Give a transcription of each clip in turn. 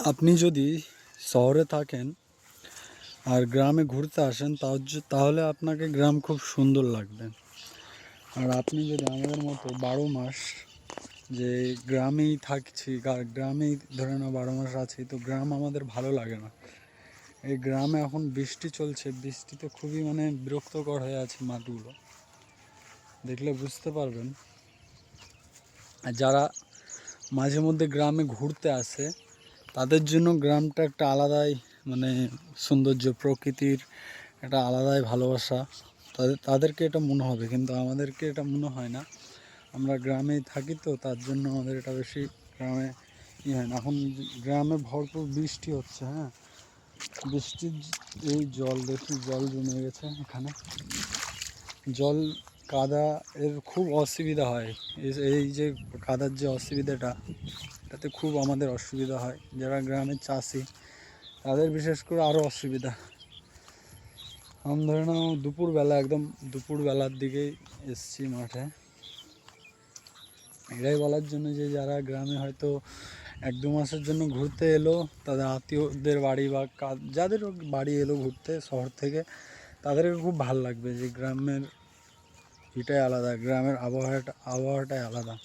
আপনি যদি শহরে থাকেন আর গ্রামে ঘুরতে আসেন তাহলে আপনাকে গ্রাম খুব সুন্দর লাগবে। আর আপনি যদি আমাদের মতো 12 মাস যে গ্রামেই থাকছি, গ্রামেই ধরে না 12 মাস আছি, তো গ্রাম আমাদের ভালো লাগে না। এই গ্রামে এখন বৃষ্টি চলছে, বৃষ্টিতে খুবই বিরক্তকর হয়ে আছে মাঠগুলো, দেখলে বুঝতে পারবেন। আর যারা মাঝে মধ্যে গ্রামে ঘুরতে আসে তাদের জন্য গ্রামটা একটা আলাদাই সৌন্দর্য, প্রকৃতির একটা আলাদাই ভালোবাসা। তাদেরকে এটা মনে হবে, কিন্তু আমাদেরকে এটা মনে হয় না। আমরা গ্রামেই থাকি, তো তার জন্য আমাদের এটা বেশি গ্রামে হয় না। এখন গ্রামে ভরপুর বৃষ্টি হচ্ছে, হ্যাঁ, বৃষ্টির এই জল, বেশি জল জমে গেছে এখানে, জল কাদা এর খুব অসুবিধা হয়। এই যে কাদার যে অসুবিধাটা, তাতে খুব আমাদের অসুবিধা হয়। যারা গ্রামের চাষি তাদের বিশেষ করে আরও অসুবিধা। আমি ধরে নাও একদম দুপুরবেলার দিকেই এসছি মাঠে, এটাই বলার জন্য যে যারা গ্রামে হয়তো 1-2 মাসের জন্য ঘুরতে এলো, তাদের আত্মীয়দের বাড়ি বা যাদের বাড়ি এলো ঘুরতে শহর থেকে, তাদেরকে খুব ভালো লাগবে যে গ্রামের এটাই আলাদা, গ্রামের আবহাওয়াটাই আলাদা।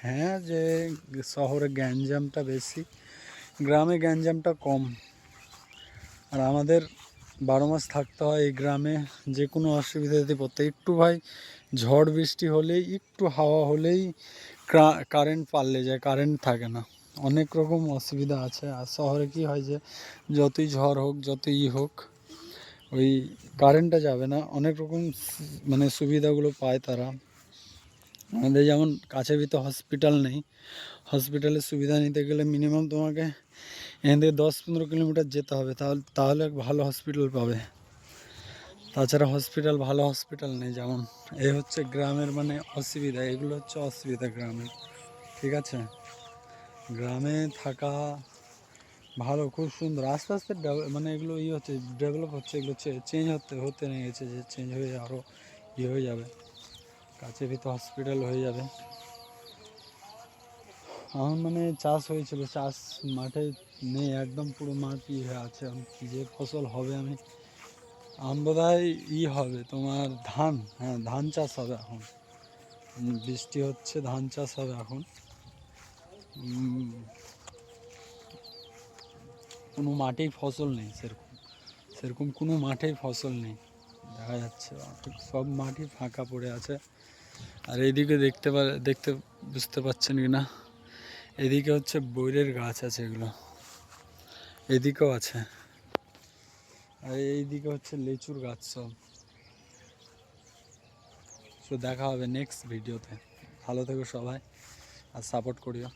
হ্যাঁ, যে শহরে গ্যাঞ্জামটা বেশি, গ্রামে গ্যাঞ্জামটা কম। আর আমাদের 12 মাস থাকতে হয় এই গ্রামে, যে কোনো অসুবিধাতে পড়তে, একটু ভাই ঝড় বৃষ্টি হলেই, একটু হাওয়া হলেই কারেন্ট পাল্লে যায়, কারেন্ট থাকে না, অনেক রকম অসুবিধা আছে। আর শহরে কি হয় যে যতই ঝড় হোক, যতই হোক, ওই কারেন্টটা যাবে না, অনেক রকম সুবিধাগুলো পায় তারা। আমাদের যেমন কাছে ভিতরে হসপিটাল নেই, হসপিটালের সুবিধা নিতে গেলে মিনিমাম তোমাকে এখান থেকে 10-15 কিলোমিটার যেতে হবে, তাহলে ভালো হসপিটাল পাবে। তাছাড়া ভালো হসপিটাল নেই। যেমন এই হচ্ছে গ্রামের অসুবিধা, এগুলো হচ্ছে অসুবিধা গ্রামের, ঠিক আছে। গ্রামে থাকা ভালো, খুব সুন্দর। আস্তে আস্তে এগুলো হচ্ছে, ডেভেলপ হচ্ছে, এগুলো চেঞ্জ হতে নিয়ে গেছে, যে চেঞ্জ হয়ে আরও হয়ে যাবে, কাছে ভিতরে হসপিটাল হয়ে যাবে। আমার চাষ হয়েছিল, চাষ মাঠে নেই, একদম পুরো মাঠ হয়ে আছে। কী যে ফসল হবে, বোধহয় হবে তোমার ধান, হ্যাঁ, ধান চাষ হবে এখন, বৃষ্টি হচ্ছে, ধান চাষ হবে এখন। কোনো মাঠেই ফসল নেই, সেরকম কোনো মাঠেই ফসল নেই দেখা যাচ্ছে, সব মাঠই ফাঁকা পড়ে আছে। আর এইদিকে দেখতে বুঝতে পারছেন কি না, এদিকে হচ্ছে বৈরের গাছ আছে, এগুলো এদিকেও আছে। আর এইদিকে হচ্ছে লিচুর গাছ সব। তো দেখা হবে নেক্সট ভিডিওতে। ভালো থেকো সবাই, আর সাপোর্ট করিও।